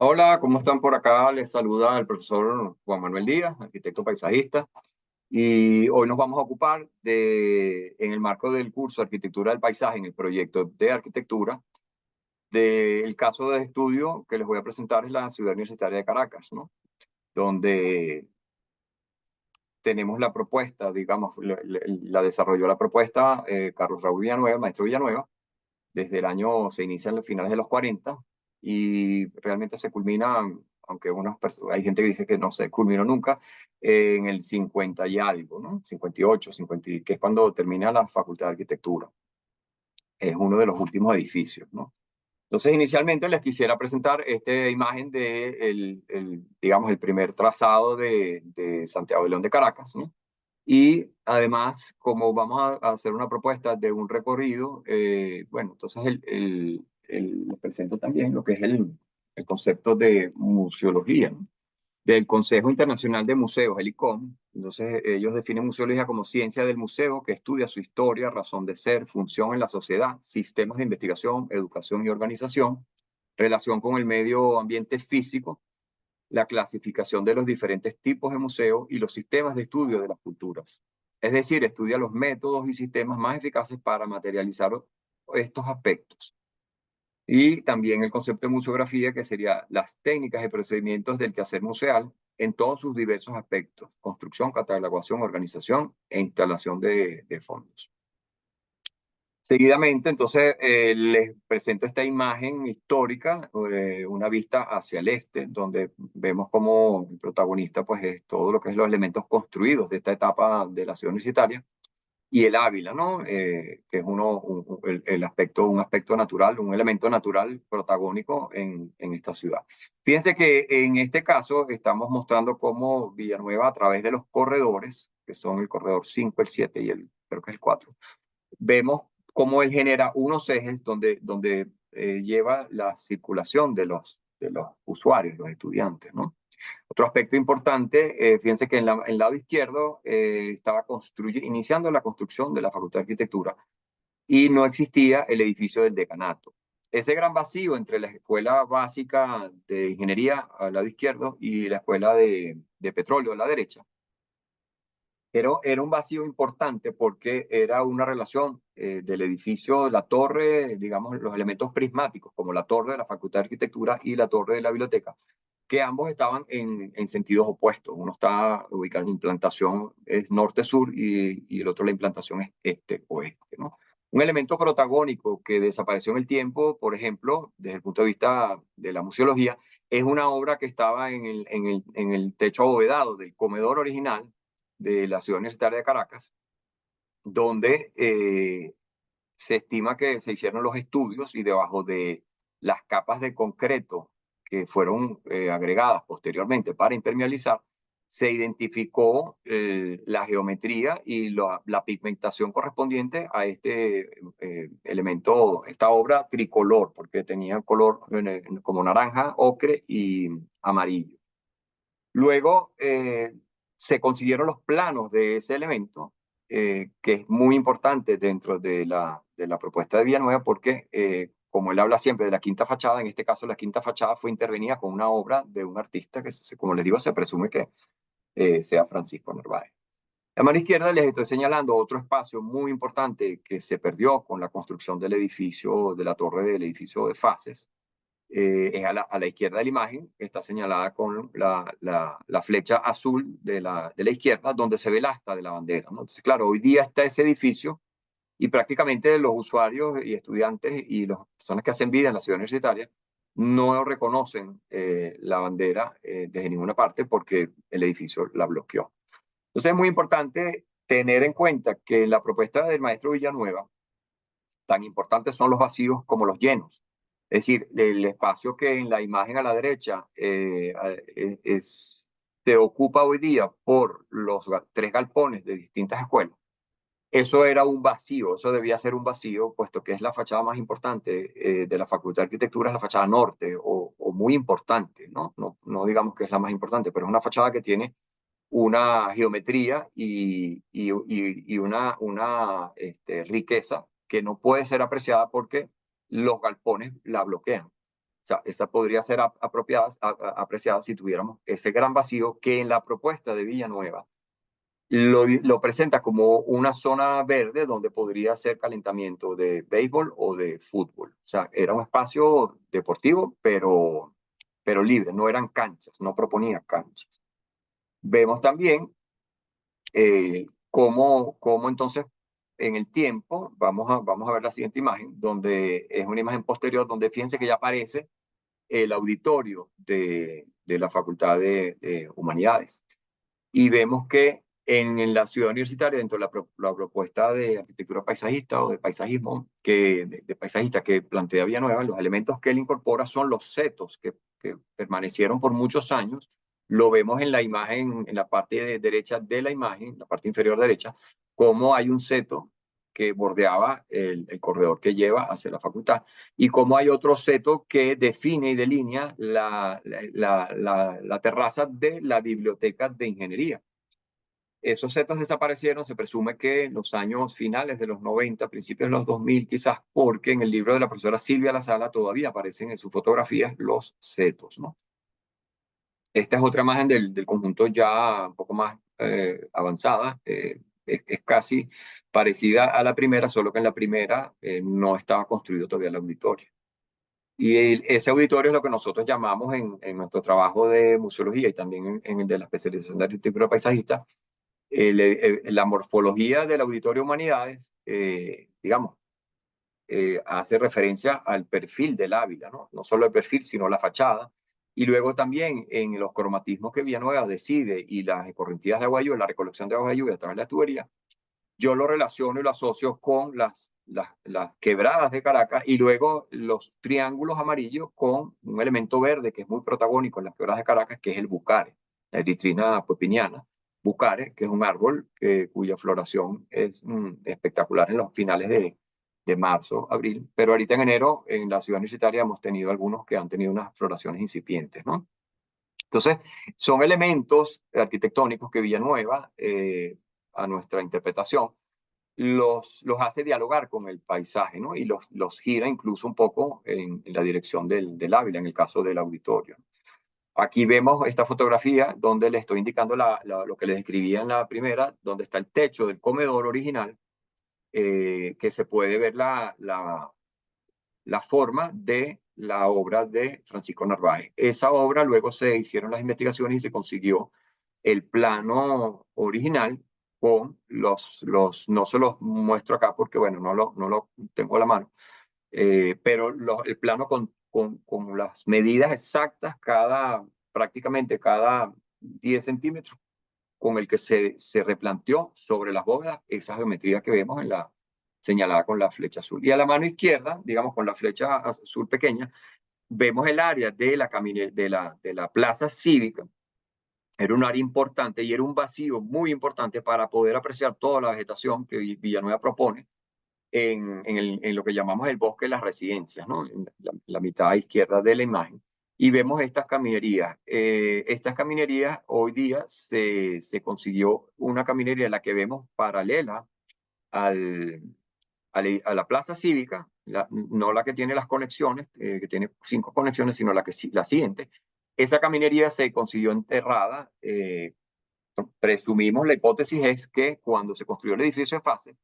Hola, ¿cómo están por acá? Les saluda el profesor Juan Manuel Díaz, arquitecto paisajista, y hoy nos vamos a ocupar en el marco del curso de Arquitectura del Paisaje, en el proyecto de arquitectura, del caso de estudio que les voy a presentar es la Ciudad Universitaria de Caracas, ¿no? Donde tenemos la propuesta, digamos, la desarrolló la propuesta Carlos Raúl Villanueva, el maestro Villanueva, desde el año, se inicia en los finales de los 40 y realmente se culmina, aunque hay gente que dice que no se culminó nunca, en el 50 y algo, ¿no? 58, 50, que es cuando termina la Facultad de Arquitectura. Es uno de los últimos edificios, ¿no? Entonces, inicialmente les quisiera presentar esta imagen de digamos, el primer trazado de Santiago de León de Caracas, ¿no? Y además, como vamos a hacer una propuesta de un recorrido, bueno, entonces les presento también lo que es el concepto de museología, ¿no? Del Consejo Internacional de Museos, el ICOM. Entonces, ellos definen museología como ciencia del museo que estudia su historia, razón de ser, función en la sociedad, sistemas de investigación, educación y organización, relación con el medio ambiente físico, la clasificación de los diferentes tipos de museos y los sistemas de estudio de las culturas. Es decir, estudia los métodos y sistemas más eficaces para materializar estos aspectos. Y también el concepto de museografía, que sería las técnicas y procedimientos del quehacer museal en todos sus diversos aspectos: construcción, catalogación, organización e instalación de fondos. Seguidamente, entonces, les presento esta imagen histórica, una vista hacia el este, donde vemos como el protagonista, pues, es todo lo que es los elementos construidos de esta etapa de la ciudad universitaria, y el Ávila, ¿no? Que es un aspecto natural, un elemento natural protagónico en esta ciudad. Fíjense que en este caso estamos mostrando cómo Villanueva, a través de los corredores, que son el corredor 5, el 7 y creo que es el 4, vemos cómo él genera unos ejes donde lleva la circulación de los usuarios, los estudiantes, ¿no? Otro aspecto importante, fíjense que en el lado izquierdo estaba iniciando la construcción de la Facultad de Arquitectura y no existía el edificio del decanato. Ese gran vacío entre la escuela básica de ingeniería al lado izquierdo y la escuela de petróleo a la derecha era un vacío importante porque era una relación del edificio, la torre, digamos, los elementos prismáticos, como la torre de la Facultad de Arquitectura y la torre de la biblioteca, que ambos estaban en sentidos opuestos. Uno está ubicado en implantación es norte-sur y el otro la implantación es este-oeste, ¿no? Un elemento protagónico que desapareció en el tiempo, por ejemplo, desde el punto de vista de la museología, es una obra que estaba en el techo abovedado del comedor original de la Ciudad Universitaria de Caracas, donde se estima que se hicieron los estudios y debajo de las capas de concreto que fueron agregadas posteriormente para impermeabilizar, se identificó la geometría y la pigmentación correspondiente a este elemento, esta obra tricolor, porque tenía color como naranja, ocre y amarillo. Luego se consiguieron los planos de ese elemento, que es muy importante dentro de la propuesta de Villanueva, porque como él habla siempre de la quinta fachada, en este caso la quinta fachada fue intervenida con una obra de un artista que, como les digo, se presume que sea Francisco Narváez. A mano izquierda les estoy señalando otro espacio muy importante que se perdió con la construcción del edificio, de la torre del edificio de Fases. Es a la izquierda de la imagen, está señalada con la flecha azul de la izquierda, donde se ve el asta de la bandera, ¿no? Entonces, claro, hoy día está ese edificio y prácticamente los usuarios y estudiantes y las personas que hacen vida en la ciudad universitaria no reconocen la bandera desde ninguna parte porque el edificio la bloqueó. Entonces es muy importante tener en cuenta que la propuesta del maestro Villanueva, tan importantes son los vacíos como los llenos. Es decir, el espacio que en la imagen a la derecha se ocupa hoy día por los tres galpones de distintas escuelas. Eso era un vacío, eso debía ser un vacío, puesto que es la fachada más importante de la Facultad de Arquitectura, es la fachada norte, o muy importante, ¿no? No digamos que es la más importante, pero es una fachada que tiene una geometría y una riqueza que no puede ser apreciada porque los galpones la bloquean. sea, esa podría ser apreciada si tuviéramos ese gran vacío que en la propuesta de Villanueva lo presenta como una zona verde donde podría ser calentamiento de béisbol o de fútbol. O sea, era un espacio deportivo, pero libre, no eran canchas, no proponía canchas. Vemos también cómo entonces en el tiempo, vamos a ver la siguiente imagen, donde es una imagen posterior, donde fíjense que ya aparece el auditorio de la Facultad de Humanidades. Y vemos que en la ciudad universitaria, dentro de la propuesta de arquitectura paisajista o de paisajismo, de paisajista que plantea Villanueva, los elementos que él incorpora son los setos que permanecieron por muchos años. Lo vemos en la imagen, en la parte derecha de la imagen, la parte inferior derecha, cómo hay un seto que bordeaba el corredor que lleva hacia la facultad y cómo hay otro seto que define y delinea la terraza de la biblioteca de ingeniería. Esos setos desaparecieron, se presume que en los años finales de los 90, principios de los 2000, quizás porque en el libro de la profesora Silvia La Sala todavía aparecen en sus fotografías los setos, ¿no? Esta es otra imagen del conjunto ya un poco más avanzada. Es casi parecida a la primera, solo que en la primera no estaba construido todavía el auditorio. Y ese auditorio es lo que nosotros llamamos en nuestro trabajo de museología y también en el de la especialización de arquitectura paisajista, la morfología del Auditorio Humanidades, digamos, hace referencia al perfil del Ávila, ¿no? No solo el perfil, sino la fachada. Y luego también en los cromatismos que Villanueva decide y las correntías de agua de lluvia, la recolección de agua de lluvia a través de la tubería, yo lo relaciono y lo asocio con las quebradas de Caracas y luego los triángulos amarillos con un elemento verde que es muy protagónico en las quebradas de Caracas, que es el bucare, la eritrina pepiniana. Bucare, que es un árbol cuya floración es espectacular en los finales de marzo, abril, pero ahorita en enero en la ciudad universitaria hemos tenido algunos que han tenido unas floraciones incipientes, ¿no? Entonces, son elementos arquitectónicos que Villanueva, a nuestra interpretación, los hace dialogar con el paisaje, ¿no? Y los gira incluso un poco en la dirección del Ávila, en el caso del auditorio. Aquí vemos esta fotografía donde le estoy indicando lo que les describía en la primera, donde está el techo del comedor original, que se puede ver la forma de la obra de Francisco Narváez. Esa obra luego se hicieron las investigaciones y se consiguió el plano original con no se los muestro acá porque, bueno, no lo tengo a la mano, pero el plano con las medidas exactas, prácticamente cada 10 centímetros, con el que se replanteó sobre las bóvedas esa geometría que vemos en la señalada con la flecha azul. Y a la mano izquierda, digamos con la flecha azul pequeña, vemos el área de la plaza cívica. Era un área importante y era un vacío muy importante para poder apreciar toda la vegetación que Villanueva propone en lo que llamamos el bosque de las residencias, ¿no? En la mitad izquierda de la imagen. Y vemos estas caminerías. Estas caminerías, hoy día se consiguió una caminería, la que vemos paralela al, a la plaza cívica, no la que tiene las conexiones, que tiene 5 conexiones, sino la siguiente. Esa caminería se consiguió enterrada. Presumimos, la hipótesis es que cuando se construyó el edificio de fase,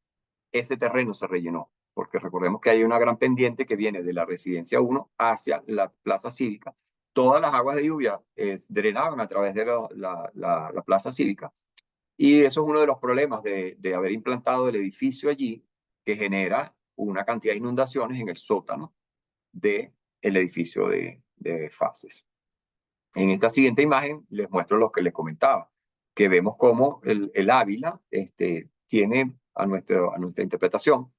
ese terreno se rellenó, porque recordemos que hay una gran pendiente que viene de la residencia 1 hacia la plaza cívica. Todas las aguas de lluvia drenaban a través de la plaza cívica y eso es uno de los problemas de haber implantado el edificio allí, que genera una cantidad de inundaciones en el sótano del edificio de fases. En esta siguiente imagen les muestro lo que les comentaba, que vemos cómo el Ávila tiene a nuestra interpretación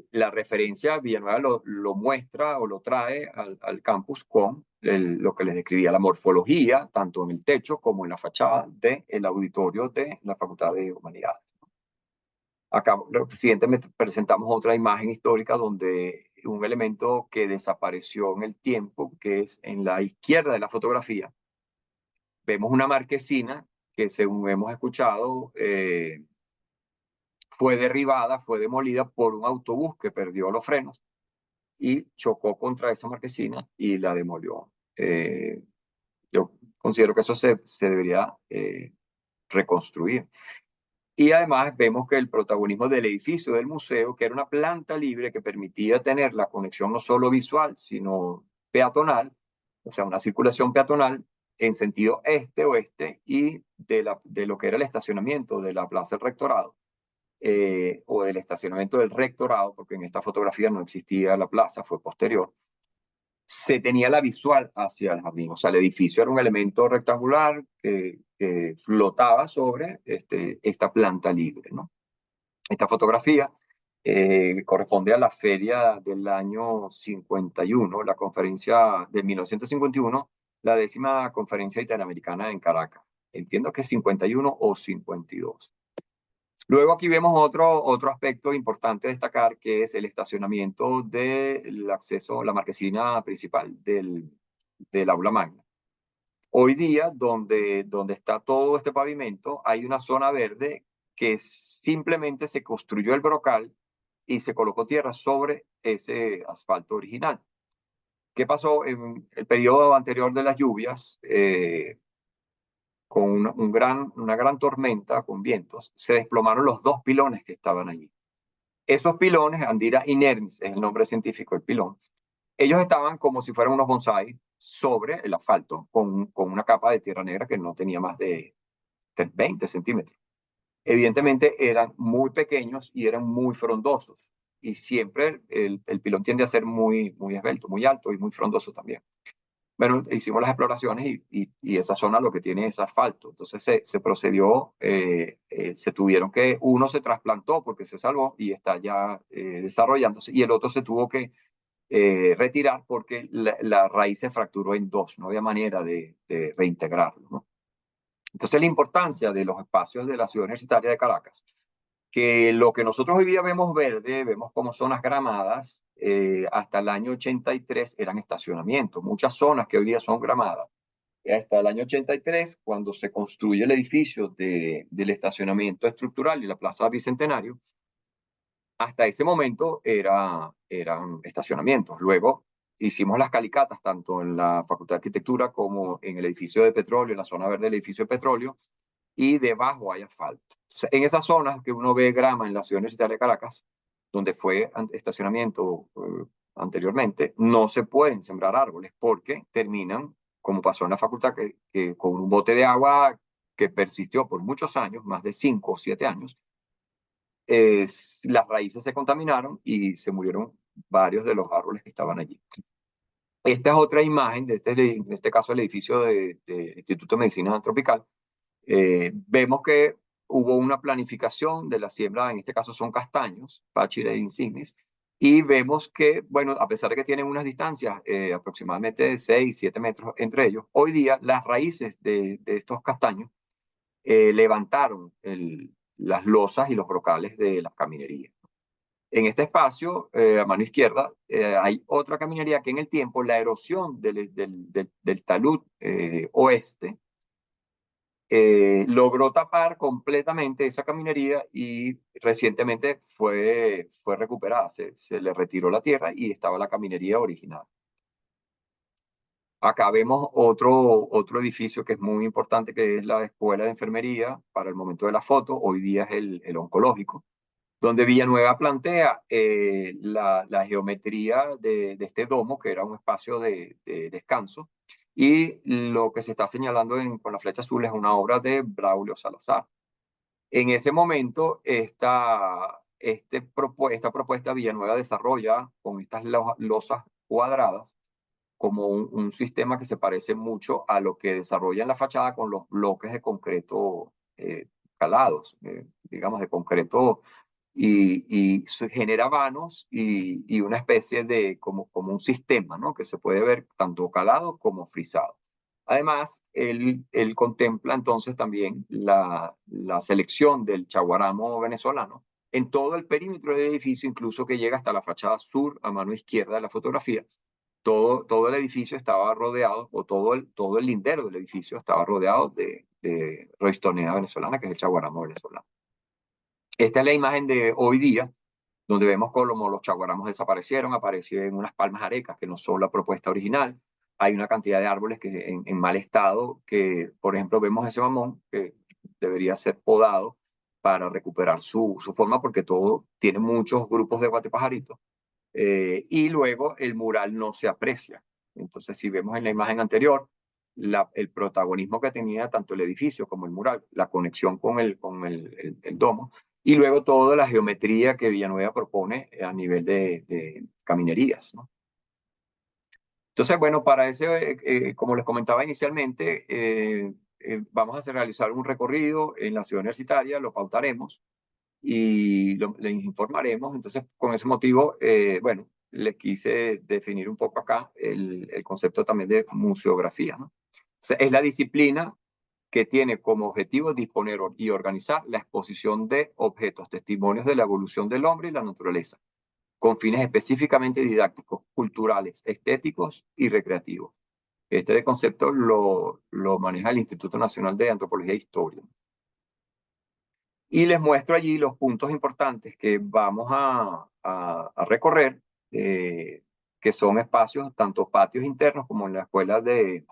la referencia. Villanueva lo muestra o lo trae al campus con lo que les describía, la morfología, tanto en el techo como en la fachada del auditorio de la Facultad de Humanidades. Acá recientemente presentamos otra imagen histórica donde un elemento que desapareció en el tiempo, que es en la izquierda de la fotografía, vemos una marquesina que, según hemos escuchado, fue derribada, fue demolida por un autobús que perdió los frenos y chocó contra esa marquesina y la demolió. Yo considero que eso se debería reconstruir. Y además vemos que el protagonismo del edificio del museo, que era una planta libre que permitía tener la conexión no solo visual, sino peatonal, o sea, una circulación peatonal en sentido este-oeste y de lo que era el estacionamiento de la Plaza del Rectorado, o del estacionamiento del Rectorado, porque en esta fotografía no existía la plaza, fue posterior, se tenía la visual hacia el jardín. O sea, el edificio era un elemento rectangular que flotaba sobre esta planta libre, ¿no? Esta fotografía corresponde a la feria del año 51, la conferencia de 1951, la 10ª conferencia interamericana en Caracas. Entiendo que es 51 o 52. Luego aquí vemos otro aspecto importante a destacar, que es el estacionamiento del acceso a la marquesina principal del aula magna. Hoy día, donde está todo este pavimento, hay una zona verde que simplemente se construyó el brocal y se colocó tierra sobre ese asfalto original. ¿Qué pasó? En el periodo anterior de las lluvias, con una gran tormenta con vientos, se desplomaron los dos pilones que estaban allí. Esos pilones, Andira inermis es el nombre científico del pilón, ellos estaban como si fueran unos bonsai sobre el asfalto, con una capa de tierra negra que no tenía más de 20 centímetros. Evidentemente eran muy pequeños y eran muy frondosos. Y siempre el pilón tiende a ser muy esbelto, muy alto y muy frondoso también. Bueno, hicimos las exploraciones y esa zona lo que tiene es asfalto. Entonces se procedió, se tuvieron que, uno se trasplantó porque se salvó y está ya desarrollándose, y el otro se tuvo que retirar porque la raíz se fracturó en dos, no había manera de reintegrarlo, ¿no? Entonces la importancia de los espacios de la ciudad universitaria de Caracas, que lo que nosotros hoy día vemos verde, vemos como zonas gramadas, hasta el año 83 eran estacionamientos, muchas zonas que hoy día son gramadas. Hasta el año 83, cuando se construye el edificio del estacionamiento estructural y la Plaza Bicentenario, hasta ese momento eran estacionamientos. Luego hicimos las calicatas, tanto en la Facultad de Arquitectura como en el edificio de petróleo, en la zona verde del edificio de petróleo, y debajo hay asfalto. En esas zonas que uno ve grama en la ciudad universitaria de Caracas, donde fue estacionamiento anteriormente, no se pueden sembrar árboles porque terminan, como pasó en la facultad, que con un bote de agua que persistió por muchos años, más de 5 o 7 años, las raíces se contaminaron y se murieron varios de los árboles que estaban allí. Esta es otra imagen, en este caso el edificio del Instituto de Medicina Tropical. Vemos que hubo una planificación de la siembra, en este caso son castaños, Pachira e insignis, y vemos que, bueno, a pesar de que tienen unas distancias aproximadamente de 6, 7 metros entre ellos, hoy día las raíces de estos castaños levantaron las losas y los brocales de las caminerías. En este espacio, a mano izquierda, hay otra caminería que en el tiempo la erosión del talud oeste logró tapar completamente esa caminería y recientemente fue recuperada. Se le retiró la tierra y estaba la caminería original. Acá vemos otro edificio que es muy importante, que es la Escuela de Enfermería para el momento de la foto. Hoy día es el oncológico, donde Villanueva plantea la geometría de este domo, que era un espacio de descanso, y lo que se está señalando con la flecha azul es una obra de Braulio Salazar. En ese momento, esta propuesta Villanueva desarrolla con estas losas cuadradas como un sistema que se parece mucho a lo que desarrolla en la fachada con los bloques de concreto calados, digamos, de concreto, y genera vanos y una especie de como un sistema, ¿no? Que se puede ver tanto calado como frisado. Además, él contempla entonces también la selección del chaguaramo venezolano en todo el perímetro del edificio, incluso que llega hasta la fachada sur a mano izquierda de la fotografía. Todo el edificio estaba rodeado, o todo el lindero del edificio estaba rodeado de roistonea venezolana, que es el chaguaramo venezolano. Esta es la imagen de hoy día, donde vemos cómo los chaguaramos desaparecieron, aparecieron unas palmas arecas, que no son la propuesta original. Hay una cantidad de árboles que en mal estado, que por ejemplo vemos ese mamón, que debería ser podado para recuperar su forma, porque todo tiene muchos grupos de guatepajaritos. Y luego el mural no se aprecia. Entonces, si vemos en la imagen anterior, el protagonismo que tenía tanto el edificio como el mural, la conexión con el domo, y luego toda la geometría que Villanueva propone a nivel de caminerías, ¿no? Entonces, bueno, para ese, como les comentaba inicialmente, vamos a realizar un recorrido en la ciudad universitaria, lo pautaremos y les informaremos. Entonces, con ese motivo, bueno, les quise definir un poco acá el concepto también de museografía, ¿no? O sea, es la disciplina que tiene como objetivo disponer y organizar la exposición de objetos, testimonios de la evolución del hombre y la naturaleza, con fines específicamente didácticos, culturales, estéticos y recreativos. Este concepto lo maneja el Instituto Nacional de Antropología e Historia. Y les muestro allí los puntos importantes que vamos a recorrer, que son espacios, tanto patios internos como en la escuela de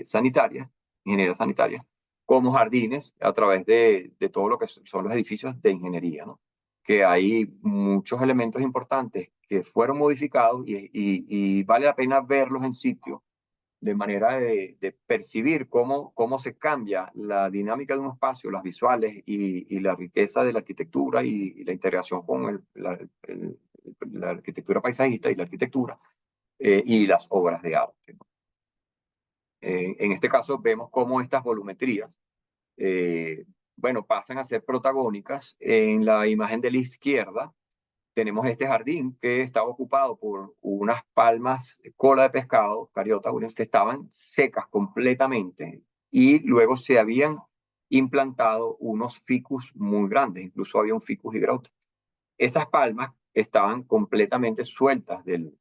sanitarias, ingeniería sanitaria, como jardines a través de todo lo que son los edificios de ingeniería, ¿no? Que hay muchos elementos importantes que fueron modificados y vale la pena verlos en sitio de manera de percibir cómo se cambia la dinámica de un espacio, las visuales y la riqueza de la arquitectura y la integración con la arquitectura paisajista y la arquitectura y las obras de arte, ¿no? En este caso vemos cómo estas volumetrías, eh, bueno, pasan a ser protagónicas. En la imagen de la izquierda tenemos este jardín que estaba ocupado por unas palmas cola de pescado, cariotas, que estaban secas completamente y luego se habían implantado unos ficus muy grandes, incluso había un ficus hydrote. Esas palmas estaban completamente sueltas de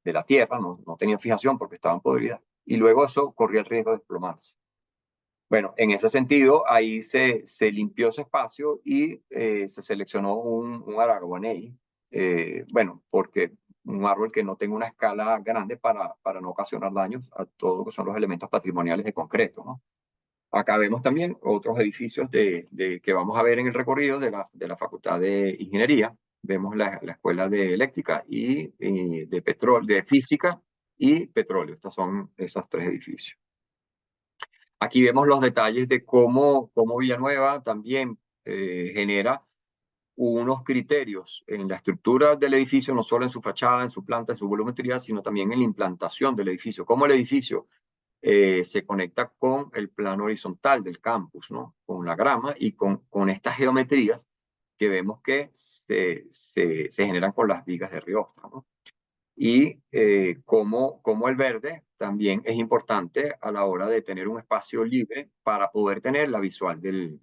la tierra, no tenían fijación porque estaban podridas, y luego eso corría el riesgo de desplomarse. Bueno, en ese sentido, ahí se limpió ese espacio y se seleccionó un araguaney, bueno, porque un árbol que no tenga una escala grande para no ocasionar daños a todo lo que son los elementos patrimoniales de concreto, ¿no? Acá vemos también otros edificios que vamos a ver en el recorrido de la Facultad de Ingeniería. Vemos la Escuela de Eléctrica y de Petróleo, de Física y Petróleo. Estos son esos tres edificios. Aquí vemos los detalles de cómo Villanueva también genera unos criterios en la estructura del edificio, no solo en su fachada, en su planta, en su volumetría, sino también en la implantación del edificio, cómo el edificio se conecta con el plano horizontal del campus, ¿no? Con la grama y con estas geometrías que vemos que se generan con las vigas de Riostra, ¿no? Y cómo el verde también es importante a la hora de tener un espacio libre para poder tener la visual del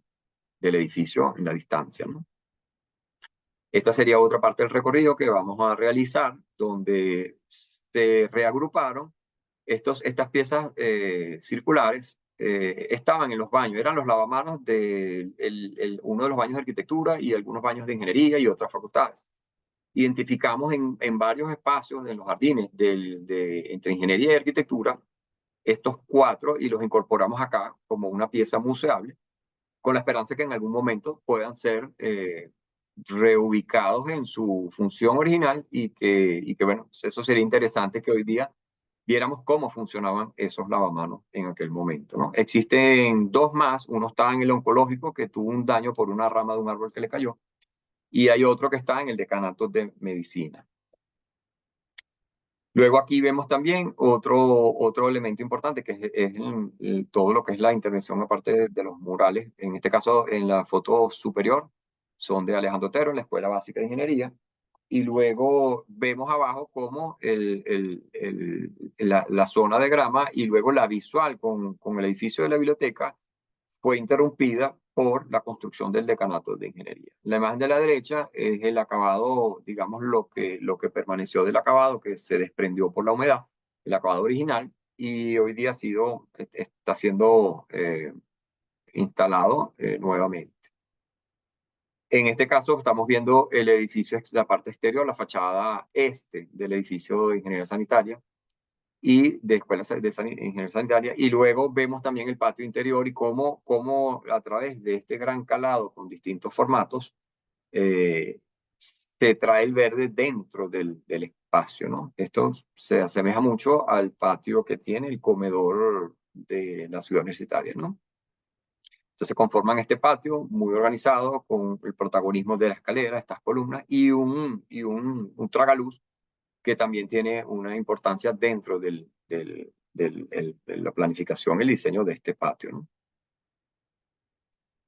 edificio en la distancia, ¿no? Esta sería otra parte del recorrido que vamos a realizar, donde se reagruparon estas piezas circulares. Estaban en los baños, eran los lavamanos de uno de los baños de arquitectura y algunos baños de ingeniería y otras facultades. Identificamos en varios espacios, en los jardines entre ingeniería y arquitectura, estos cuatro y los incorporamos acá como una pieza museable, con la esperanza que en algún momento puedan ser reubicados en su función original y que, bueno, eso sería interesante que hoy día viéramos cómo funcionaban esos lavamanos en aquel momento, ¿no? Existen dos más, uno está en el oncológico que tuvo un daño por una rama de un árbol que le cayó, y hay otro que está en el decanato de medicina. Luego aquí vemos también otro elemento importante que es todo lo que es la intervención aparte de los murales. En este caso, en la foto superior, son de Alejandro Otero, en la Escuela Básica de Ingeniería. Y luego vemos abajo como la zona de grama y luego la visual con el edificio de la biblioteca fue interrumpida por la construcción del decanato de ingeniería. La imagen de la derecha es el acabado, digamos, lo que permaneció del acabado que se desprendió por la humedad, el acabado original, y hoy día está siendo instalado nuevamente. En este caso estamos viendo el edificio, la parte exterior, la fachada este del edificio de Ingeniería Sanitaria y de Escuela de Ingeniería Sanitaria, y luego vemos también el patio interior y cómo a través de este gran calado con distintos formatos se trae el verde dentro del espacio, ¿no? Esto se asemeja mucho al patio que tiene el comedor de la ciudad universitaria, ¿no? Entonces conforman este patio muy organizado con el protagonismo de la escalera, estas columnas y un tragaluz que también tiene una importancia dentro de la planificación y el diseño de este patio, ¿no?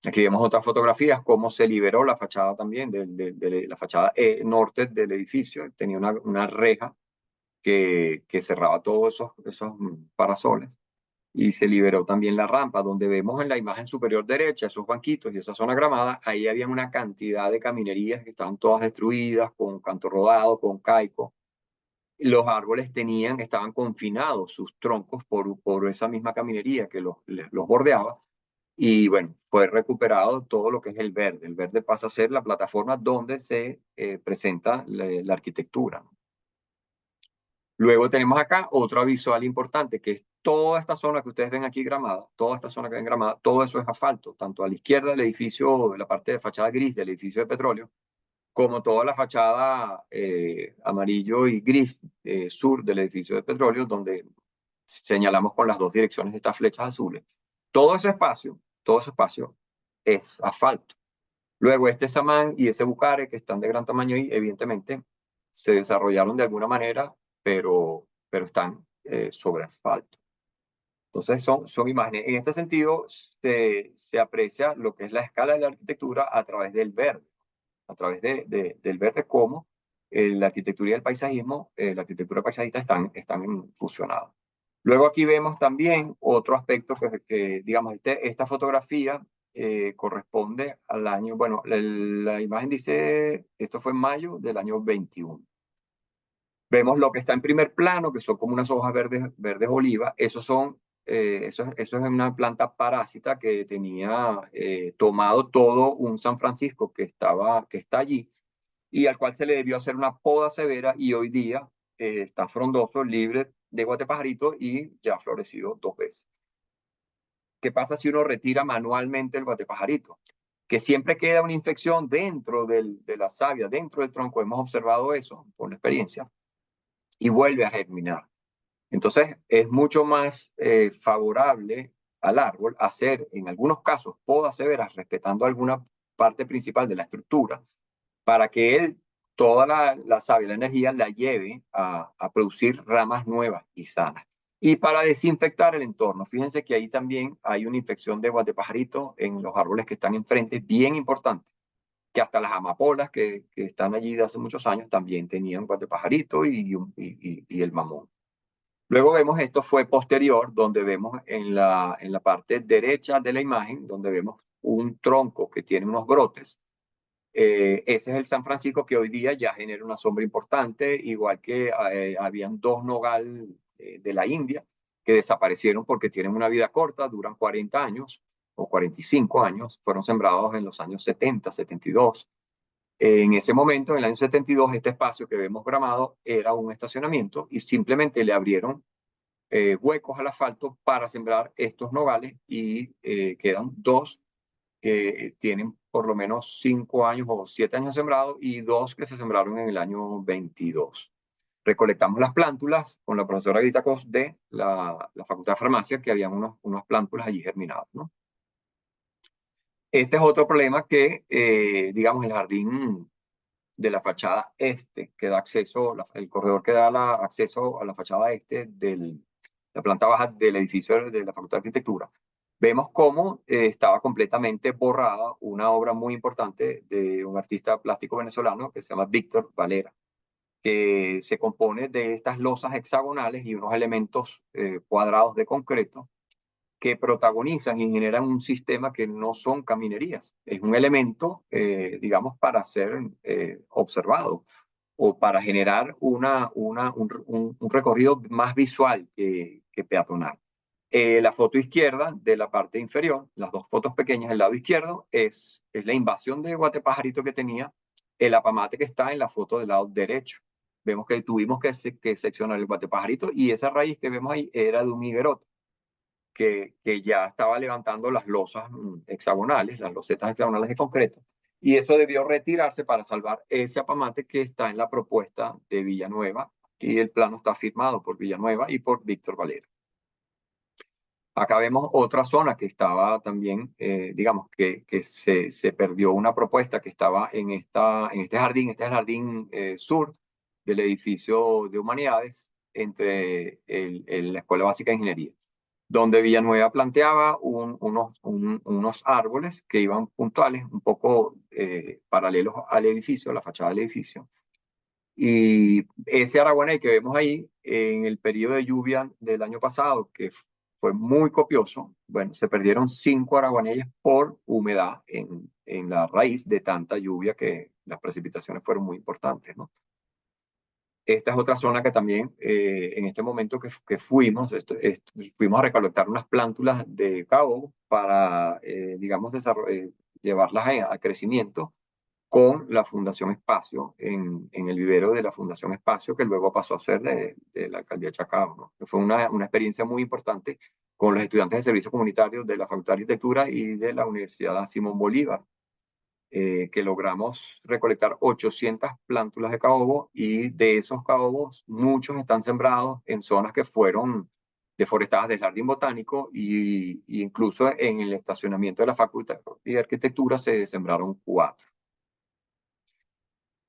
Aquí vemos otras fotografías, cómo se liberó la fachada también, de la fachada norte del edificio. Tenía una reja que cerraba todos esos parasoles. Y se liberó también la rampa, donde vemos en la imagen superior derecha esos banquitos y esa zona gramada. Ahí había una cantidad de caminerías que estaban todas destruidas, con canto rodado, con caico. Los árboles estaban confinados sus troncos por esa misma caminería que los bordeaba. Y bueno, fue recuperado todo lo que es el verde. El verde pasa a ser la plataforma donde se presenta la arquitectura. Luego tenemos acá otra visual importante, que es toda esta zona que ustedes ven aquí gramada, toda esta zona que ven gramada, todo eso es asfalto, tanto a la izquierda del edificio, la parte de fachada gris del edificio de petróleo, como toda la fachada amarillo y gris sur del edificio de petróleo, donde señalamos con las dos direcciones estas flechas azules. Todo ese espacio es asfalto. Luego este samán y ese bucare que están de gran tamaño y evidentemente se desarrollaron de alguna manera, pero están sobre asfalto. Entonces son imágenes. En este sentido se aprecia lo que es la escala de la arquitectura a través del verde, a través del verde como la arquitectura y el paisajismo, la arquitectura paisajista están fusionados. Luego aquí vemos también otro aspecto que digamos, esta fotografía corresponde al año, bueno, la imagen dice, esto fue en mayo del año 21. Vemos lo que está en primer plano, que son como unas hojas verdes oliva. Eso es una planta parásita que tenía tomado todo un San Francisco que está allí y al cual se le debió hacer una poda severa y hoy día está frondoso, libre de guatepajarito y ya ha florecido 2 veces. ¿Qué pasa si uno retira manualmente el guatepajarito? Que siempre queda una infección dentro de la savia, dentro del tronco. Hemos observado eso por la experiencia y vuelve a germinar. Entonces, es mucho más favorable al árbol hacer, en algunos casos, podas severas, respetando alguna parte principal de la estructura, para que él, toda la savia, la energía, la lleve a producir ramas nuevas y sanas. Y para desinfectar el entorno, fíjense que ahí también hay una infección de guatepajarito en los árboles que están enfrente, bien importante, que hasta las amapolas que están allí de hace muchos años también tenían guatepajarito y el mamón. Luego vemos, esto fue posterior, donde vemos en la parte derecha de la imagen, donde vemos un tronco que tiene unos brotes. Ese es el San Francisco que hoy día ya genera una sombra importante, igual que habían 2 nogal de la India que desaparecieron porque tienen una vida corta, duran 40 años o 45 años, fueron sembrados en los años 70, 72. En ese momento, en el año 72, este espacio que vemos gramado era un estacionamiento y simplemente le abrieron huecos al asfalto para sembrar estos nogales y quedan 2 que tienen por lo menos 5 años o 7 años sembrados y 2 que se sembraron en el año 22. Recolectamos las plántulas con la profesora Grita Cos de la Facultad de Farmacia, que habían unas plántulas allí germinadas, ¿no? Este es otro problema que, digamos, el jardín de la fachada este, que da acceso, el corredor que da acceso a la fachada este de la planta baja del edificio de la Facultad de Arquitectura, vemos cómo estaba completamente borrada una obra muy importante de un artista plástico venezolano que se llama Víctor Valera, que se compone de estas losas hexagonales y unos elementos cuadrados de concreto que protagonizan y generan un sistema que no son caminerías. Es un elemento, digamos, para ser observado o para generar un recorrido más visual que peatonal. La foto izquierda de la parte inferior, las dos fotos pequeñas del lado izquierdo, es la invasión de guatepajarito que tenía el apamate que está en la foto del lado derecho. Vemos que tuvimos que seccionar el guatepajarito y esa raíz que vemos ahí era de un higuerote que ya estaba levantando las losas hexagonales, las losetas hexagonales de concreto. Y eso debió retirarse para salvar ese apamate que está en la propuesta de Villanueva. Y el plano está firmado por Villanueva y por Víctor Valera. Acá vemos otra zona que estaba también, digamos, que se perdió una propuesta que estaba en este jardín. Este es el jardín sur del edificio de Humanidades entre la Escuela Básica de Ingeniería, donde Villanueva planteaba unos árboles que iban puntuales, un poco paralelos al edificio, a la fachada del edificio. Y ese araguaney que vemos ahí, en el periodo de lluvia del año pasado, que fue muy copioso, bueno, se perdieron 5 araguaneyes por humedad en la raíz de tanta lluvia que las precipitaciones fueron muy importantes, ¿no? Esta es otra zona que también en este momento que fuimos, fuimos a recolectar unas plántulas de caobo para, digamos, llevarlas a crecimiento con la Fundación Espacio, en el vivero de la Fundación Espacio, que luego pasó a ser de la alcaldía de Chacao, ¿no? Que fue una experiencia muy importante con los estudiantes de servicios comunitarios de la Facultad de Arquitectura y de la Universidad Simón Bolívar, que logramos recolectar 800 plántulas de caobo y de esos caobos muchos están sembrados en zonas que fueron deforestadas del Jardín Botánico y incluso en el estacionamiento de la Facultad de Arquitectura se sembraron 4.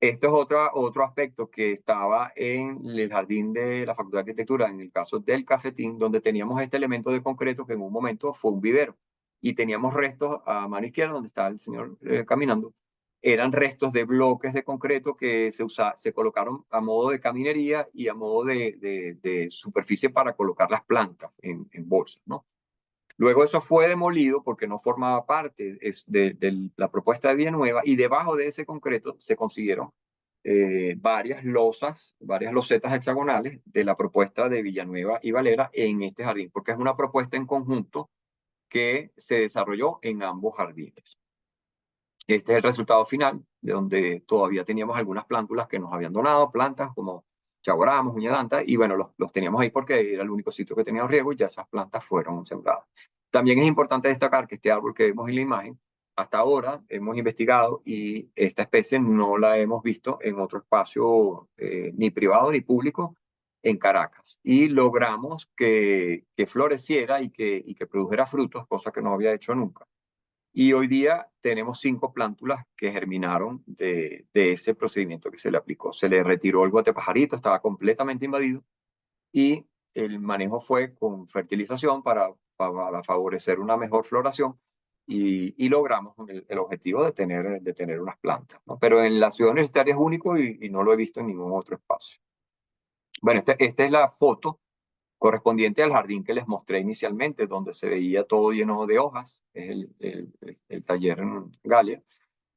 Esto es otro aspecto que estaba en el jardín de la Facultad de Arquitectura, en el caso del cafetín, donde teníamos este elemento de concreto que en un momento fue un vivero. Y teníamos restos a mano izquierda, donde está el señor caminando. Eran restos de bloques de concreto que se colocaron a modo de caminería y a modo de superficie para colocar las plantas en bolsas, ¿no? Luego eso fue demolido porque no formaba parte de la propuesta de Villanueva y debajo de ese concreto se consiguieron varias losas, varias losetas hexagonales de la propuesta de Villanueva y Valera en este jardín, porque es una propuesta en conjunto que se desarrolló en ambos jardines. Este es el resultado final, de donde todavía teníamos algunas plántulas que nos habían donado, plantas como chaguaramos, uñadanta, y bueno, los teníamos ahí porque era el único sitio que tenía riego y ya esas plantas fueron sembradas. También es importante destacar que este árbol que vemos en la imagen, hasta ahora hemos investigado y esta especie no la hemos visto en otro espacio ni privado ni público en Caracas. Y logramos que floreciera y que produjera frutos, cosa que no había hecho nunca. Y hoy día tenemos 5 plántulas que germinaron de ese procedimiento que se le aplicó. Se le retiró el guatepajarito, estaba completamente invadido y el manejo fue con fertilización para favorecer una mejor floración y logramos el objetivo de tener unas plantas, ¿no? Pero en la ciudad universitaria es único y no lo he visto en ningún otro espacio. Bueno, esta es la foto correspondiente al jardín que les mostré inicialmente, donde se veía todo lleno de hojas, es el taller en Galia,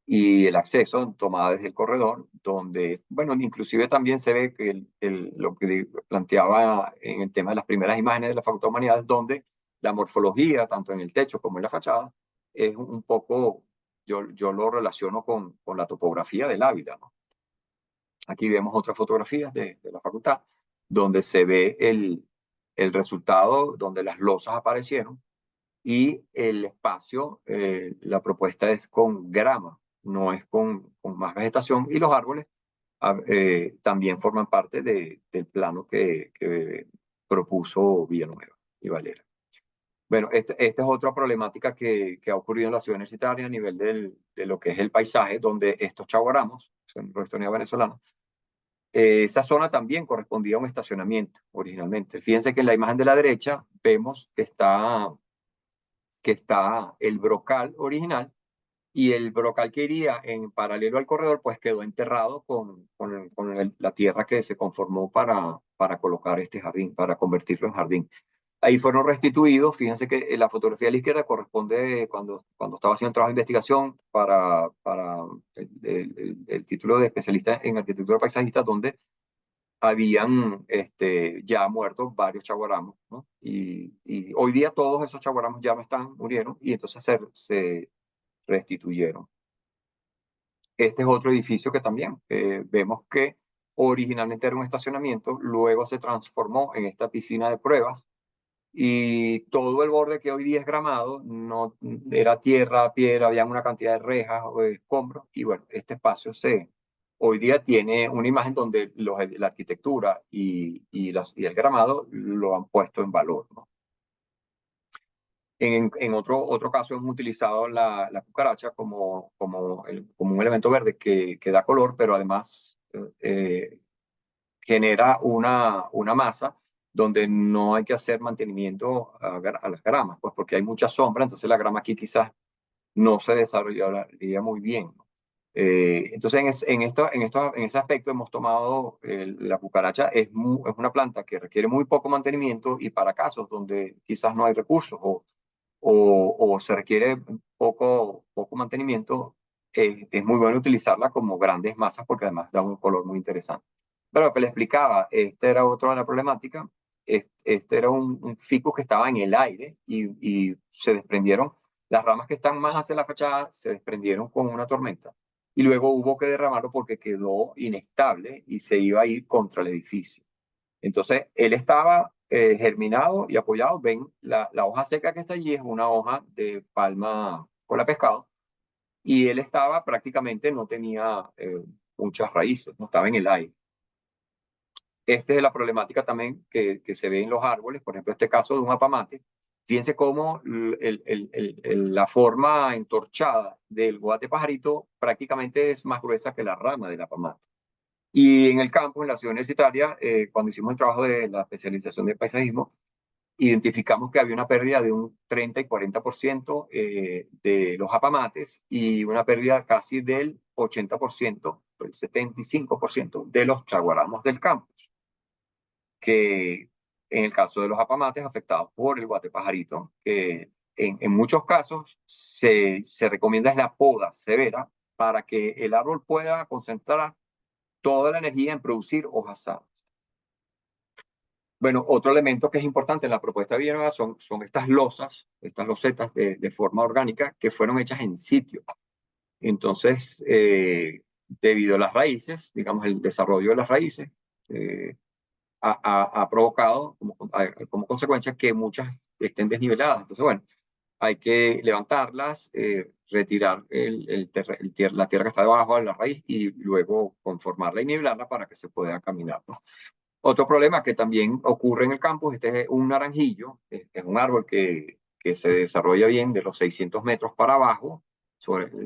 y el acceso tomada desde el corredor, donde, bueno, inclusive también se ve que lo que planteaba en el tema de las primeras imágenes de la Facultad de Humanidades, donde la morfología, tanto en el techo como en la fachada, es un poco, yo lo relaciono con la topografía del Ávila, ¿no? Aquí vemos otras fotografías de la facultad, donde se ve el resultado, donde las losas aparecieron y el espacio, la propuesta es con grama, no es con más vegetación, y los árboles también forman parte del plano que propuso Villanueva y Valera. Bueno, esta es otra problemática que ha ocurrido en la ciudad universitaria a nivel de lo que es el paisaje, donde estos chaguaramos, son rostonianos venezolanos, esa zona también correspondía a un estacionamiento originalmente. Fíjense que en la imagen de la derecha vemos que está el brocal original y el brocal que iría en paralelo al corredor pues quedó enterrado con la tierra que se conformó para colocar este jardín, para convertirlo en jardín. Ahí fueron restituidos, fíjense que la fotografía de la izquierda corresponde cuando estaba haciendo trabajo de investigación para el título de especialista en arquitectura paisajista, donde habían ya muerto varios chaguaramos, ¿no? Y hoy día todos esos chaguaramos ya no están, murieron, y entonces se restituyeron. Este es otro edificio que también vemos que originalmente era un estacionamiento, luego se transformó en esta piscina de pruebas y todo el borde que hoy día es gramado no era tierra, piedra, había una cantidad de rejas o de escombros y bueno, este espacio hoy día tiene una imagen donde la arquitectura y el gramado lo han puesto en valor, ¿no? En otro caso hemos utilizado la cucaracha como un elemento verde que da color, pero además genera una masa donde no hay que hacer mantenimiento a las gramas, pues porque hay mucha sombra, entonces la grama aquí quizás no se desarrollaría muy bien. Entonces, en ese aspecto hemos tomado la cucaracha, es una planta que requiere muy poco mantenimiento y para casos donde quizás no hay recursos o se requiere poco mantenimiento, es muy bueno utilizarla como grandes masas porque además da un color muy interesante. Pero lo que le explicaba, esta era otra de la problemática, este era un ficus que estaba en el aire y se desprendieron, las ramas que están más hacia la fachada se desprendieron con una tormenta y luego hubo que derramarlo porque quedó inestable y se iba a ir contra el edificio. Entonces, él estaba germinado y apoyado. Ven, la hoja seca que está allí es una hoja de palma cola pescado y él estaba prácticamente, no tenía muchas raíces, no estaba en el aire. Esta es la problemática también que se ve en los árboles, por ejemplo, este caso de un apamate. Fíjense cómo la forma entorchada del guate pajarito prácticamente es más gruesa que la rama del apamate. Y en el campus, en la ciudad universitaria, cuando hicimos el trabajo de la especialización de paisajismo, identificamos que había una pérdida de un 30 y 40% de los apamates y una pérdida casi del 80%, el 75% de los chaguaramos del campus, que en el caso de los apamates afectados por el guatepajarito, que en muchos casos se recomienda es la poda severa para que el árbol pueda concentrar toda la energía en producir hojas sanas. Bueno, otro elemento que es importante en la propuesta de Villanueva son estas losas, estas losetas de forma orgánica que fueron hechas en sitio. Entonces, debido a las raíces, digamos, el desarrollo de las raíces, ha provocado como consecuencia que muchas estén desniveladas. Entonces, bueno, hay que levantarlas, retirar la tierra que está debajo de la raíz y luego conformarla y nivelarla para que se pueda caminar, ¿no? Otro problema que también ocurre en el campus, este es un naranjillo, es un árbol que se desarrolla bien de los 600 metros para abajo,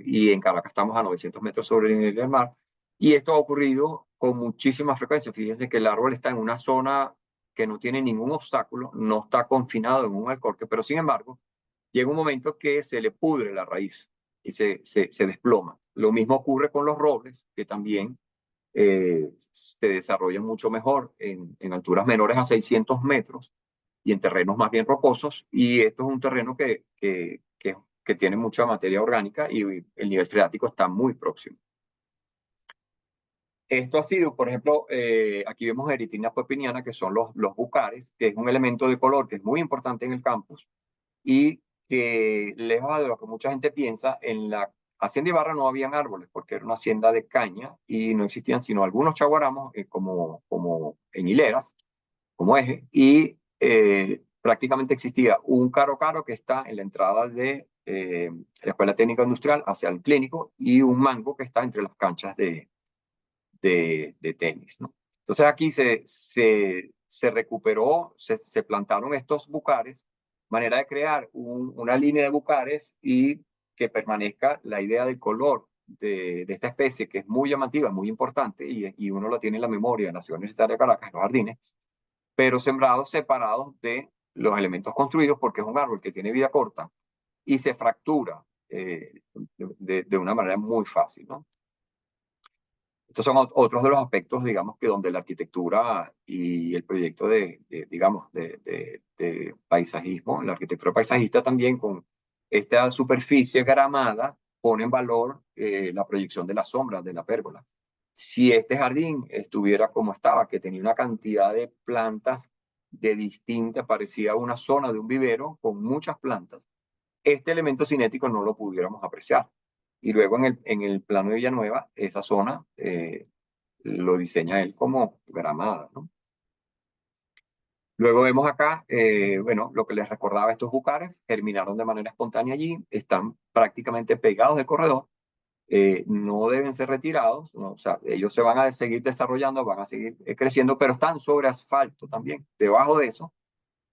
y en Caracas estamos a 900 metros sobre el nivel del mar, y esto ha ocurrido con muchísima frecuencia. Fíjense que el árbol está en una zona que no tiene ningún obstáculo, no está confinado en un alcorque, pero sin embargo, llega un momento que se le pudre la raíz y se desploma. Lo mismo ocurre con los robles, que también se desarrollan mucho mejor en alturas menores a 600 metros y en terrenos más bien rocosos. Y esto es un terreno que tiene mucha materia orgánica y el nivel freático está muy próximo. Esto ha sido, por ejemplo, aquí vemos Erythrina puepiniana, que son los bucares, que es un elemento de color que es muy importante en el campus y que, lejos de lo que mucha gente piensa, en la Hacienda Ibarra no habían árboles porque era una hacienda de caña y no existían sino algunos chaguaramos como en hileras, como eje, y prácticamente existía un caro caro que está en la entrada de la Escuela Técnica Industrial hacia el clínico y un mango que está entre las canchas de tenis, ¿no? Entonces aquí se recuperó, se plantaron estos bucares, manera de crear una línea de bucares y que permanezca la idea del color de esta especie, que es muy llamativa, muy importante, y uno lo tiene en la memoria en la Ciudad Universitaria de Caracas, en los jardines, pero sembrados separados de los elementos construidos, porque es un árbol que tiene vida corta y se fractura de una manera muy fácil, ¿no? Estos son otros de los aspectos, digamos, que donde la arquitectura y el proyecto digamos, de paisajismo, la arquitectura paisajista también con esta superficie gramada pone en valor la proyección de las sombras de la pérgola. Si este jardín estuviera como estaba, que tenía una cantidad de plantas de distintas, parecía una zona de un vivero con muchas plantas, este elemento cinético no lo pudiéramos apreciar. Y luego en el plano de Villanueva, esa zona lo diseña él como gramada, ¿no? Luego vemos acá, bueno, lo que les recordaba, estos bucares germinaron de manera espontánea allí, están prácticamente pegados del corredor, no deben ser retirados, ¿no? O sea, ellos se van a seguir desarrollando, van a seguir creciendo, pero están sobre asfalto también. Debajo de eso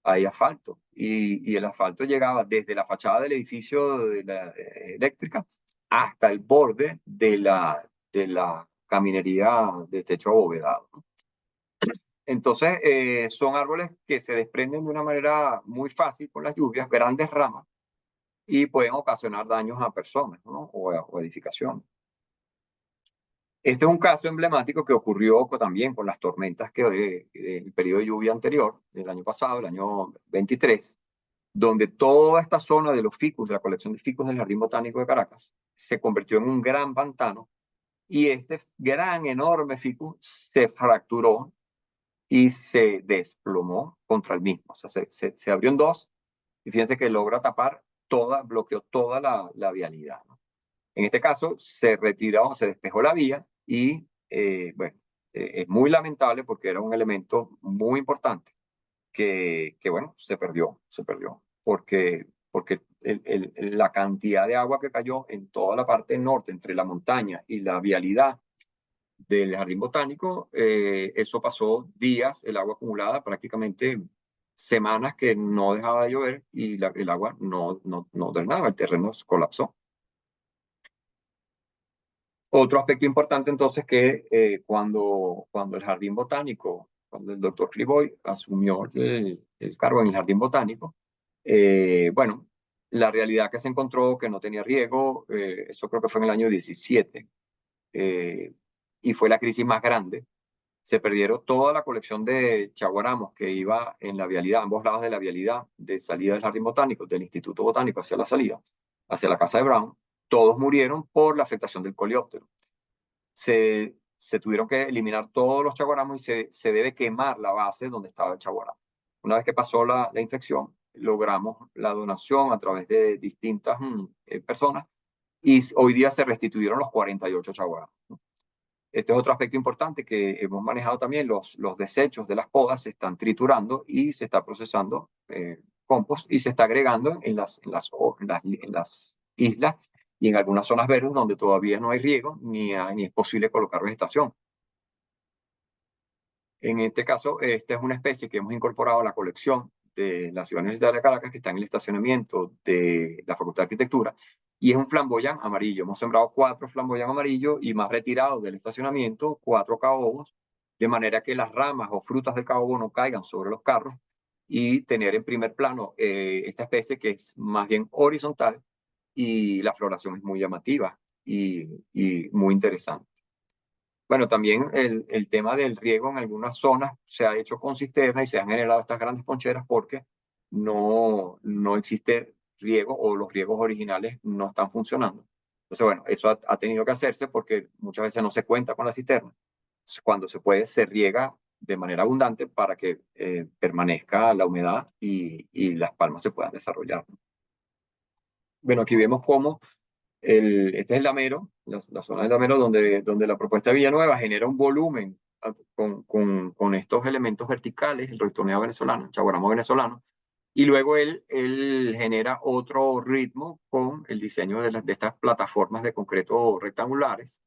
hay asfalto y el asfalto llegaba desde la fachada del edificio de la eléctrica hasta el borde de la caminería de techo abovedado, ¿no? Entonces, son árboles que se desprenden de una manera muy fácil con las lluvias, grandes ramas, y pueden ocasionar daños a personas, ¿no? O edificaciones. Este es un caso emblemático que ocurrió también con las tormentas que del periodo de lluvia anterior, del año pasado, el año 23, donde toda esta zona de los ficus, de la colección de ficus del Jardín Botánico de Caracas, se convirtió en un gran pantano y este gran, enorme ficus se fracturó y se desplomó contra el mismo. O sea, se abrió en dos y fíjense que logra tapar toda, bloqueó toda la vialidad, ¿no? En este caso, se retiró, se despejó la vía y, bueno, es muy lamentable porque era un elemento muy importante que bueno, se perdió, porque la cantidad de agua que cayó en toda la parte norte, entre la montaña y la vialidad del jardín botánico, eso pasó días, el agua acumulada, prácticamente semanas que no dejaba de llover y el agua no drenaba, el terreno se colapsó. Otro aspecto importante entonces que cuando el jardín botánico, cuando el doctor Cliboy asumió el cargo en el jardín botánico, bueno, la realidad que se encontró que no tenía riego, eso creo que fue en el año 17, eh, y fue la crisis más grande. Se perdieron toda la colección de chaguaramos que iba en la vialidad, ambos lados de la vialidad de salida del jardín botánico, del Instituto Botánico hacia la salida, hacia la casa de Brown. Todos murieron por la afectación del coleóptero. Se tuvieron que eliminar todos los chaguaramos y se debe quemar la base donde estaba el chaguaramo. Una vez que pasó la infección, logramos la donación a través de distintas personas y hoy día se restituyeron los 48 chaguaramos. Este es otro aspecto importante que hemos manejado también, los desechos de las podas se están triturando y se está procesando compost y se está agregando en las islas y en algunas zonas verdes donde todavía no hay riego ni es posible colocar vegetación. En este caso, esta es una especie que hemos incorporado a la colección de la Ciudad Universitaria de Caracas, que está en el estacionamiento de la Facultad de Arquitectura, y es un flamboyán amarillo. Hemos sembrado 4 flamboyán amarillos y más retirados del estacionamiento, 4 caobos, de manera que las ramas o frutas del caobo no caigan sobre los carros y tener en primer plano esta especie que es más bien horizontal y la floración es muy llamativa y muy interesante. Bueno, también el tema del riego en algunas zonas se ha hecho con cisterna y se han generado estas grandes poncheras porque no existe riego o los riegos originales no están funcionando. Entonces, bueno, eso ha tenido que hacerse porque muchas veces no se cuenta con la cisterna. Cuando se puede, se riega de manera abundante para que permanezca la humedad y las palmas se puedan desarrollar, ¿no? Bueno, aquí vemos cómo este es el damero, la zona del damero donde la propuesta de Villanueva genera un volumen con estos elementos verticales, el ritoneado venezolano, el chaguaramo venezolano, y luego él genera otro ritmo con el diseño de estas plataformas de concreto rectangulares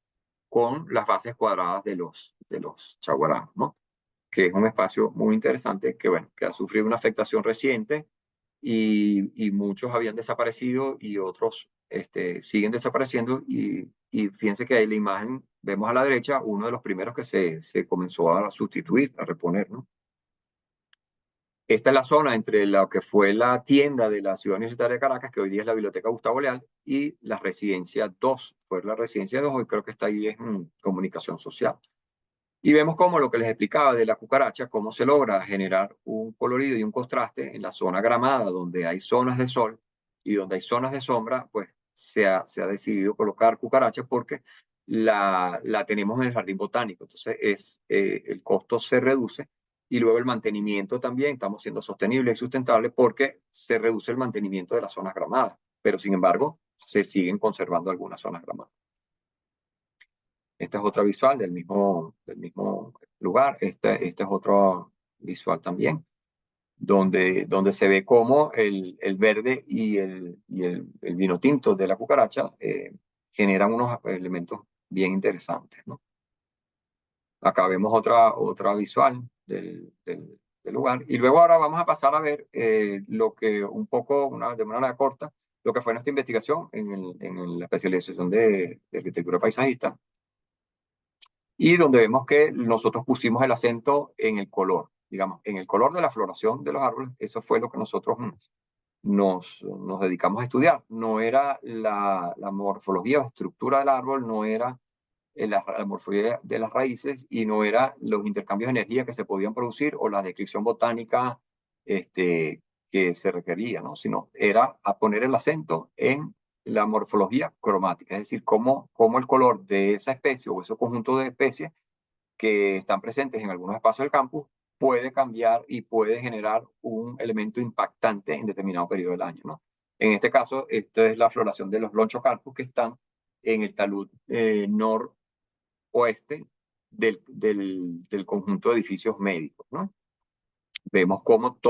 con las bases cuadradas de los chaguaramos, ¿no? Que es un espacio muy interesante que, bueno, que ha sufrido una afectación reciente y muchos habían desaparecido y otros siguen desapareciendo y fíjense que ahí la imagen, vemos a la derecha, uno de los primeros que se comenzó a sustituir, a reponer, ¿no? Esta es la zona entre lo que fue la tienda de la Ciudad Universitaria de Caracas, que hoy día es la Biblioteca Gustavo Leal, y la Residencia 2. Fue la Residencia 2, hoy creo que está ahí en comunicación social. Y vemos cómo lo que les explicaba de la cucaracha, cómo se logra generar un colorido y un contraste en la zona gramada, donde hay zonas de sol y donde hay zonas de sombra, pues se ha decidido colocar cucarachas porque la tenemos en el jardín botánico. Entonces, el costo se reduce y luego el mantenimiento también, estamos siendo sostenibles y sustentables porque se reduce el mantenimiento de las zonas gramadas, pero sin embargo, se siguen conservando algunas zonas gramadas. Esta es otra visual del mismo lugar. Este es otro visual también, donde se ve cómo el verde y el vino tinto de la cucaracha generan unos elementos bien interesantes, ¿no? Acá vemos otra visual del lugar. Y luego ahora vamos a pasar a ver lo que un poco, de manera corta, lo que fue nuestra investigación en la especialización de arquitectura paisajista, y donde vemos que nosotros pusimos el acento en el color, digamos, en el color de la floración de los árboles. Eso fue lo que nosotros nos dedicamos a estudiar. No era la morfología o estructura del árbol, no era la morfología de las raíces, y no era los intercambios de energía que se podían producir o la descripción botánica que se requería, ¿no? Sino era a poner el acento en la morfología cromática, es decir, cómo el color de esa especie o ese conjunto de especies que están presentes en algunos espacios del campus puede cambiar y puede generar un elemento impactante en determinado periodo del año, ¿no? En este caso, esta es la floración de los lonchocarpus que están en el talud noroeste del conjunto de edificios médicos, ¿no? Vemos cómo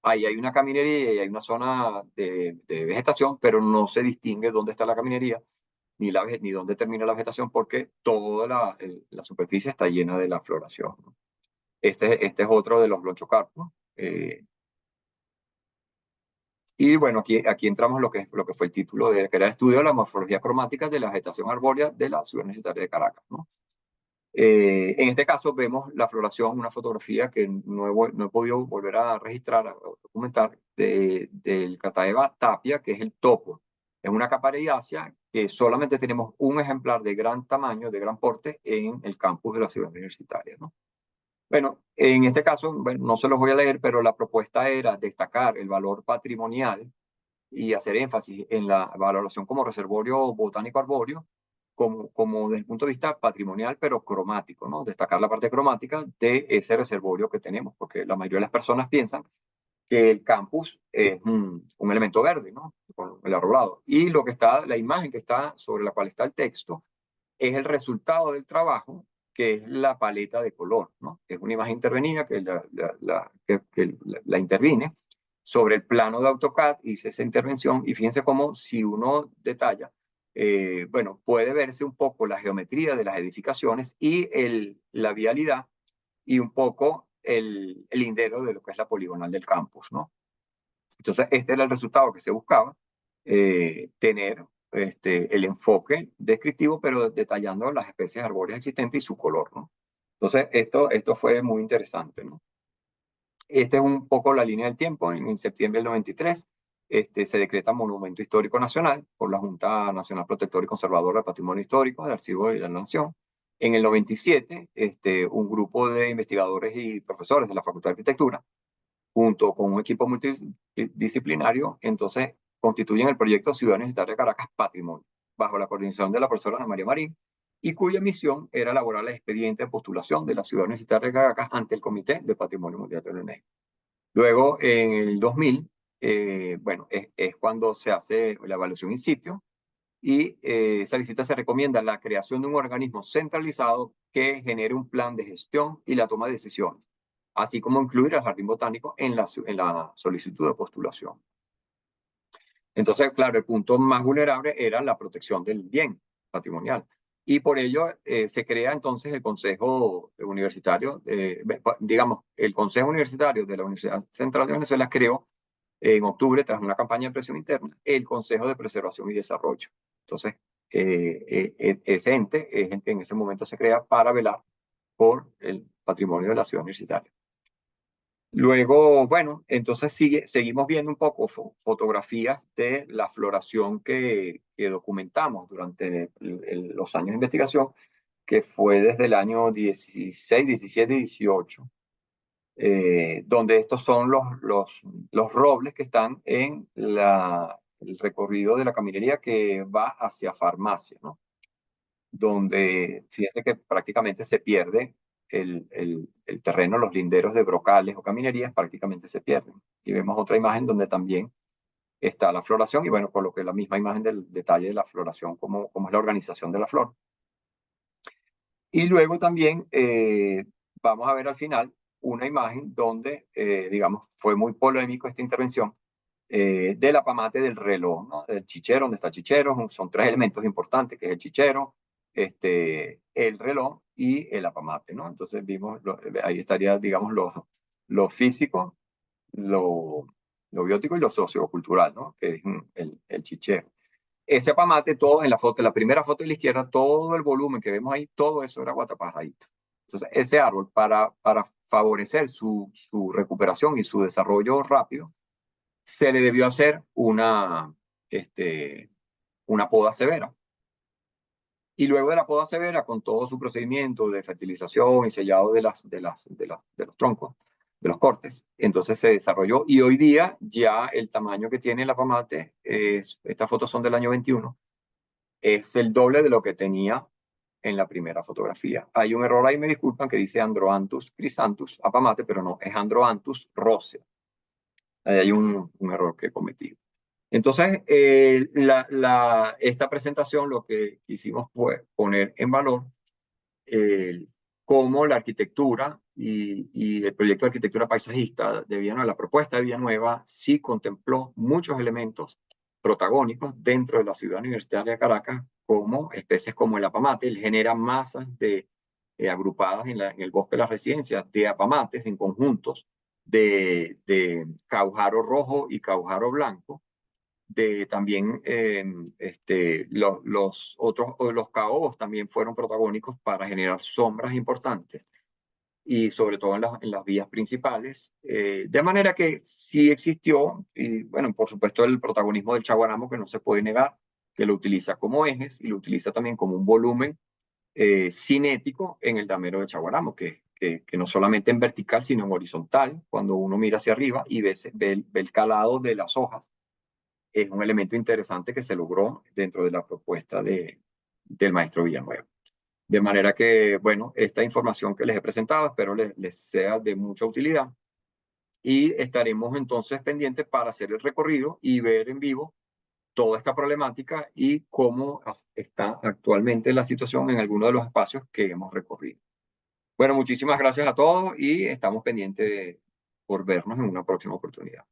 ahí hay una caminería y hay una zona de vegetación, pero no se distingue dónde está la caminería ni dónde termina la vegetación, porque toda la superficie está llena de la floración, ¿no? Este es otro de los lonchocarpos. Y bueno, aquí entramos lo que fue el título, que era el estudio de la morfología cromática de la vegetación arbórea de la ciudad universitaria de Caracas, ¿no? En este caso vemos la floración, una fotografía que no he podido volver a registrar, a documentar, del Cataeva tapia, que es el topo. Es una caparidácea que solamente tenemos un ejemplar de gran tamaño, de gran porte, en el campus de la ciudad universitaria, ¿no? Bueno, en este caso, bueno, no se los voy a leer, pero la propuesta era destacar el valor patrimonial y hacer énfasis en la valoración como reservorio botánico arbóreo, como desde el punto de vista patrimonial, pero cromático, ¿no? Destacar la parte cromática de ese reservorio que tenemos, porque la mayoría de las personas piensan que el campus es un elemento verde, ¿no? Con el arbolado. Y la imagen que está sobre la cual está el texto, es el resultado del trabajo, que es la paleta de color, ¿no? Es una imagen intervenida que la intervine sobre el plano de AutoCAD, hice esa intervención, y fíjense cómo, si uno detalla, bueno, puede verse un poco la geometría de las edificaciones y la vialidad, y un poco el lindero de lo que es la poligonal del campus, ¿no? Entonces, este era el resultado que se buscaba, tener el enfoque descriptivo, pero detallando las especies arbóreas existentes y su color, ¿no? Entonces, esto fue muy interesante, ¿no? Esta es un poco la línea del tiempo. En septiembre del 93 se decreta Monumento Histórico Nacional por la Junta Nacional Protectora y Conservadora del Patrimonio Histórico del Archivo de la Nación. En el 97, un grupo de investigadores y profesores de la Facultad de Arquitectura, junto con un equipo multidisciplinario, entonces constituyen el proyecto Ciudad Universitaria de Caracas Patrimonio, bajo la coordinación de la profesora Ana María Marín, y cuya misión era elaborar el expediente de postulación de la Ciudad Universitaria de Caracas ante el Comité de Patrimonio Mundial de la UNESCO. Luego, en el 2000, bueno, es cuando se hace la evaluación in situ, y esa visita se recomienda la creación de un organismo centralizado que genere un plan de gestión y la toma de decisiones, así como incluir al jardín botánico en la solicitud de postulación. Entonces, claro, el punto más vulnerable era la protección del bien patrimonial. Y por ello se crea entonces el Consejo Universitario, digamos, el Consejo Universitario de la Universidad Central de Venezuela creó en octubre, tras una campaña de presión interna, el Consejo de Preservación y Desarrollo. Entonces, ese ente en ese momento se crea para velar por el patrimonio de la ciudad universitaria. Luego, bueno, entonces seguimos viendo un poco fotografías de la floración que documentamos durante los años de investigación, que fue desde el año 16, 17 y 18, donde estos son los robles que están en el recorrido de la caminería que va hacia Farmacia, ¿no? donde fíjense que prácticamente se pierde el terreno, los linderos de brocales o caminerías prácticamente se pierden. Y vemos otra imagen donde también está la floración y bueno, por lo que la misma imagen del detalle de la floración, cómo es la organización de la flor. Y luego también vamos a ver al final una imagen donde, digamos, fue muy polémico esta intervención del apamate del reloj, ¿no? Del chichero, donde está el chichero, son tres elementos importantes, que es el chichero, el reloj y el apamate, ¿no? Entonces vimos, ahí estaría, digamos, lo físico, lo, lo biótico y lo sociocultural, ¿no? Que es el chichero. Ese apamate, todo en la foto, la primera foto de la izquierda, todo el volumen que vemos ahí, todo eso era guataparraíto. Entonces, ese árbol, para favorecer su recuperación y su desarrollo rápido, se le debió hacer una poda severa. Y luego de la poda severa, con todo su procedimiento de fertilización y sellado de los troncos, de los cortes, entonces se desarrolló y hoy día ya el tamaño que tiene el apamate, estas fotos son del año 21, es el doble de lo que tenía en la primera fotografía. Hay un error ahí, me disculpan, que dice Androanthus crisanthus apamate, pero no, es Androanthus rosea. Ahí hay un error que cometí. Entonces, esta presentación lo que quisimos fue poner en valor cómo la arquitectura y el proyecto de arquitectura paisajista de Villanueva, la propuesta de Villanueva, sí contempló muchos elementos protagónicos dentro de la ciudad universitaria de Caracas, como especies como el apamate. Él genera masas agrupadas en el bosque de las residencias de apamates en conjuntos de caujaro rojo y caujaro blanco, de también los caobos también fueron protagónicos para generar sombras importantes y sobre todo en las vías principales, de manera que sí existió, y bueno, por supuesto el protagonismo del chaguaramo que no se puede negar, que lo utiliza como ejes y lo utiliza también como un volumen cinético en el damero de chaguaramo, que no solamente en vertical, sino en horizontal, cuando uno mira hacia arriba y ve el calado de las hojas, es un elemento interesante que se logró dentro de la propuesta del maestro Villanueva. De manera que, bueno, esta información que les he presentado espero les sea de mucha utilidad y estaremos entonces pendientes para hacer el recorrido y ver en vivo toda esta problemática y cómo está actualmente la situación en algunos de los espacios que hemos recorrido. Bueno, muchísimas gracias a todos y estamos pendientes por vernos en una próxima oportunidad.